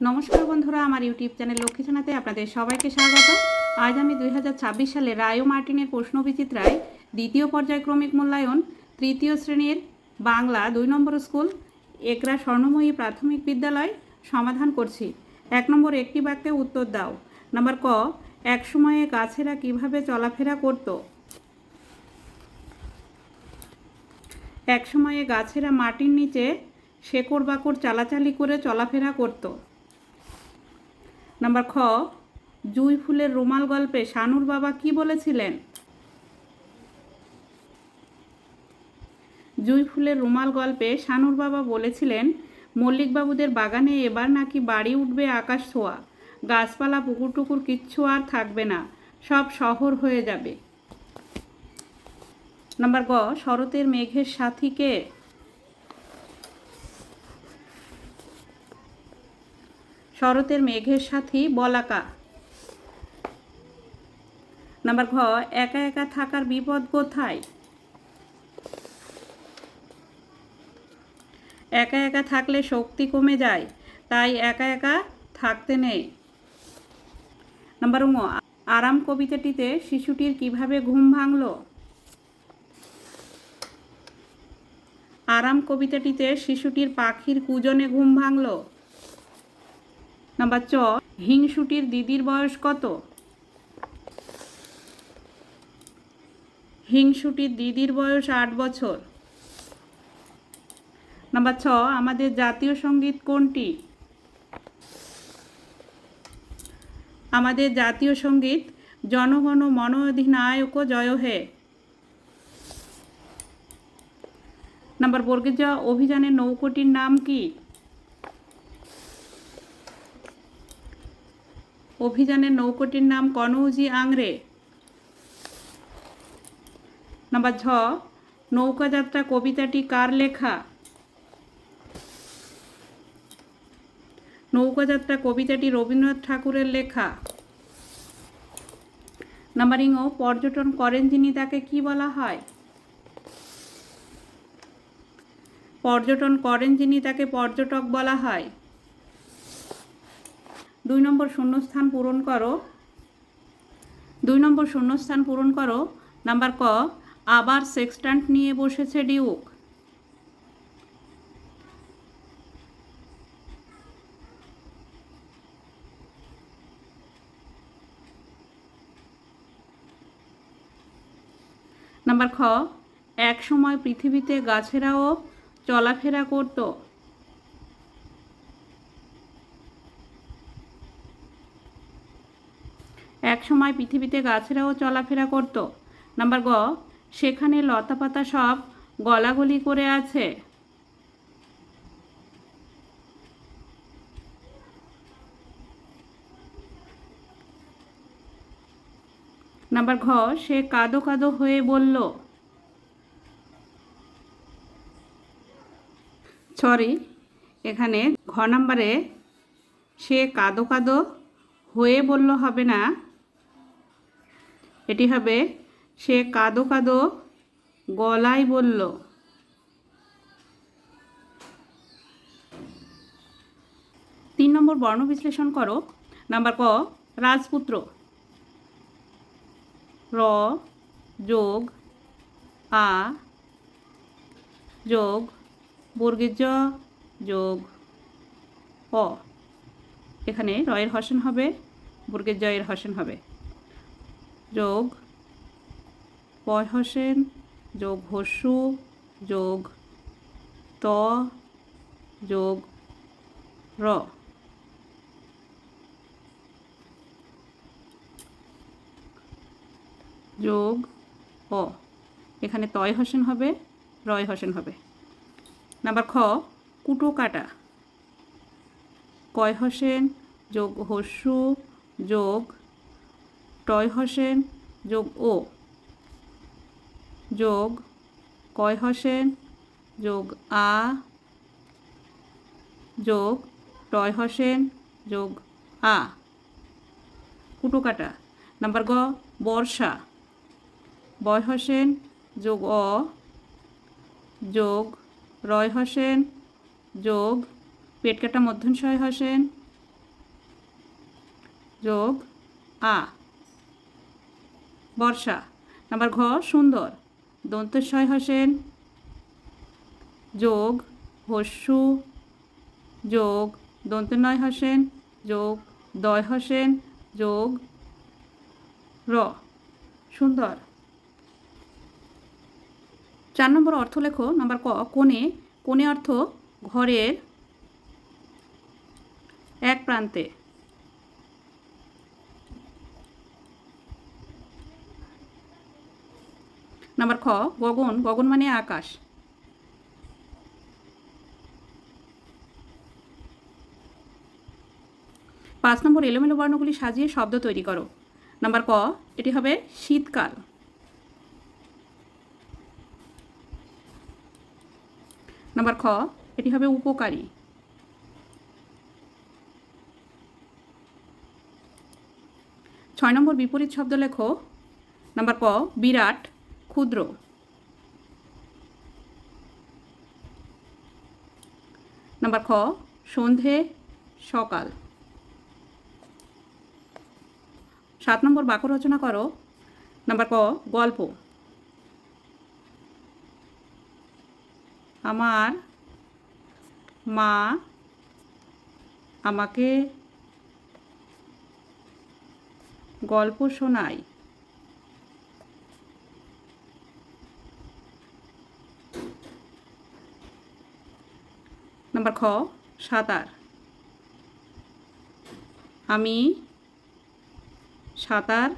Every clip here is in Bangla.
নমস্কার বন্ধুরা, আমার ইউটিউব চ্যানেল লক্ষ্মীছানাতে আপনাদের সবাইকে স্বাগত। আজ আমি 2026 সালে রায় ও মার্টিনের প্রশ্নবিচিত্রায় দ্বিতীয় পর্যায়ক্রমিক মূল্যায়ন তৃতীয় শ্রেণীর বাংলা 2 নম্বর স্কুল একরা স্বর্ণময়ী প্রাথমিক বিদ্যালয় সমাধান করছি। 1 নম্বর, একটি বাক্যে উত্তর দাও। নাম্বার ক, এক সময়ে গাছেরা কিভাবে চলাফেরা করত? এক সময়ে গাছেরা মাটির নিচে শেকড় বাকড় চালাচালি করে চলাফেরা করত। নাম্বার খ, জুঁই ফুলের রুমাল গল্পে শানুর বাবা কি বলেছিলেন? জুঁই ফুলের রুমাল গল্পে শানুর বাবা বলেছিলেন, মল্লিকবাবুদের বাগানে এবার নাকি বাড়ি উঠবে আকাশ ছোঁয়া, গাছপালা পুকুর টুকুর কিচ্ছু আর থাকবে না, সব শহর হয়ে যাবে। নাম্বার গ, শরতের মেঘের সাথী কে? শরতের মেঘের সাথী বলাকা। নাম্বার ঘ, একা একা থাকার বিপদ কোথায়? একা একা থাকলে শক্তি কমে যায়, তাই একা একা থাকতে নেই। নাম্বার ঙ, আরাম কবিতাটিতে শিশুটির কিভাবে ঘুম ভাঙল? আরাম কবিতাটিতে শিশুটির পাখির কুজনে ঘুম ভাঙল। নাম্বার চ, হিংসুটির দিদির বয়স কত? হিংসুটির দিদির বয়স 8 বছর। নাম্বার ছ, আমাদের জাতীয় সঙ্গীত কোনটি? আমাদের জাতীয় সঙ্গীত জনগণ মন অধিনায়ক জয় হে। নাম্বার বর্গের জ, অভিযানের নৌকোটির নাম কি? অভিযানের নৌকোটির নাম কনৌজি আংরে। নাম্বার ঝ, নৌকাযাত্রা কবিতাটি কার লেখা? নৌকাযাত্রা কবিতাটি রবীন্দ্রনাথ ঠাকুরের লেখা। নাম্বার ঙ, পর্যটন করেন যিনি তাকে কি বলা হয়? পর্যটন করেন যিনি তাকে পর্যটক বলা হয়। 2 নম্বর শূন্যস্থান পূরণ করো। 2 নম্বর শূন্যস্থান পূরণ করো। নাম্বার ক, আবার সেক্সট্যান্ট নিয়ে বসেছে ডিউক। নাম্বার খ, এক সময় পৃথিবীতে গাছেরাও চলাফেরা করত। এক সময় পৃথিবীতে গাছেরাও চলাফেরা করত। নাম্বার গ, সেখানে লতাপাতা সব গলাগলি করে আছে। নাম্বার ঘ, সে কাদো কাদো হয়ে বলল। সরি, এখানে ঘ নাম্বারে সে কাদো কাদো হয়ে বলল হবে না, এটি হবে সে কাদো কাদো গলায় বলল। 3 নম্বর বর্ণ বিশ্লেষণ করো। নাম্বার ক, রাজপুত্র র যোগ আ যোগ বর্গের জ যোগ অ, এখানে রয়ের হসন হবে, বর্গের জয়ের হসন হবে, যোগ পয় হসেন যোগ হস্যু যোগ ত যোগ র। যোগ অ, এখানে তয় হসেন হবে, রয় হসেন হবে। নাম্বার খ, কুটো কাটা কয় হসেন যোগ হস্যু যোগ টয় হসেন যোগ ও যোগ কয় হসেন যোগ আ যোগ টয় হসেন যোগ আ, কুটো কাটা। নাম্বার গ, বর্ষা বয় হসেন যোগ অ যোগ রয় হসেন যোগ পেট কাটা মধ্যনশয় হসেন যোগ আ বর্ষা। নাম্বার ঘ সুন্দর, দন্তস্বয় হসেন যোগ হস্যু যোগ দন্তনয় হসেন যোগ দয় হসেন যোগ র সুন্দর। 4 নম্বর অর্থ লেখো। নাম্বার ক কোণে, কোণে অর্থ ঘরের এক প্রান্তে। নাম্বার খ গগন, গগন মানে আকাশ। 5 নম্বর এলোমেলো বর্ণগুলি সাজিয়ে শব্দ তৈরি করো। নাম্বার ক এটি হবে শীতকাল। নাম্বার খ এটি হবে উপকারী। ছয় নম্বর বিপরীত শব্দ লেখো। নাম্বার ক বিরাট, ক্ষুদ্র। নাম্বার খ সন্ধে, সকাল। 7 নম্বর বাক্য রচনা করো। নাম্বার ক গল্প। আমার মা আমাকে গল্প শোনায়। নাম্বার খ সাঁতার। আমি সাঁতার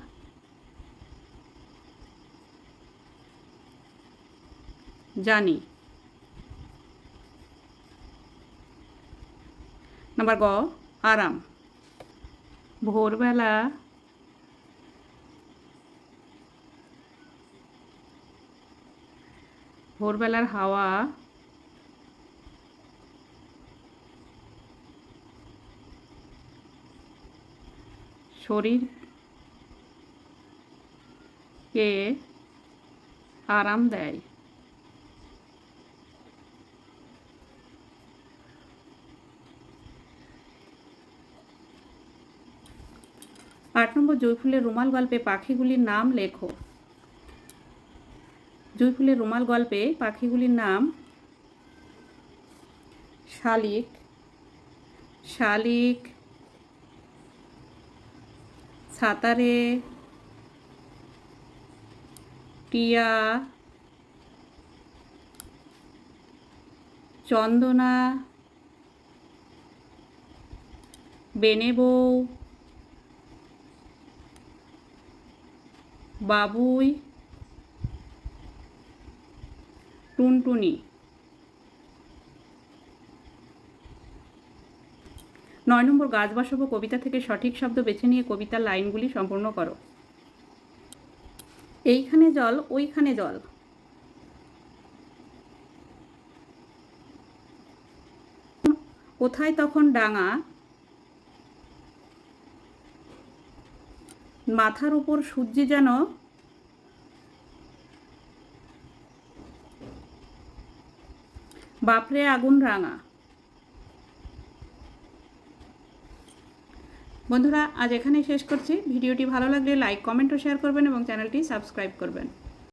জানি। নাম্বার গ আরাম। ভোরবেলা ভোরবেলার হাওয়া শরীরকে আরাম দেয়। 8 নম্বর জয়ফুলের রুমাল গল্পে পাখিগুলির নাম লেখো। জয়ফুলের রুমাল গল্পে পাখিগুলির নাম শালিক, শালিক, ছাতারে, টিয়া, চন্দনা, বেনেবৌ, বাবুই, টুনটুনি। 9 নম্বর গাছ বসাবো কবিতা থেকে সঠিক শব্দ বেছে নিয়ে কবিতার লাইনগুলি সম্পূর্ণ করো। এইখানে জল ওইখানে জল। কোথায় তখন ডাঙা, মাথার উপর সূর্যি যেন বাপরে আগুন রাঙা। বন্ধুরা আজ এখানেই শেষ করছি। ভিডিওটি ভালো লাগলে লাইক, কমেন্ট ও শেয়ার করবেন এবং চ্যানেলটি সাবস্ক্রাইব করবেন।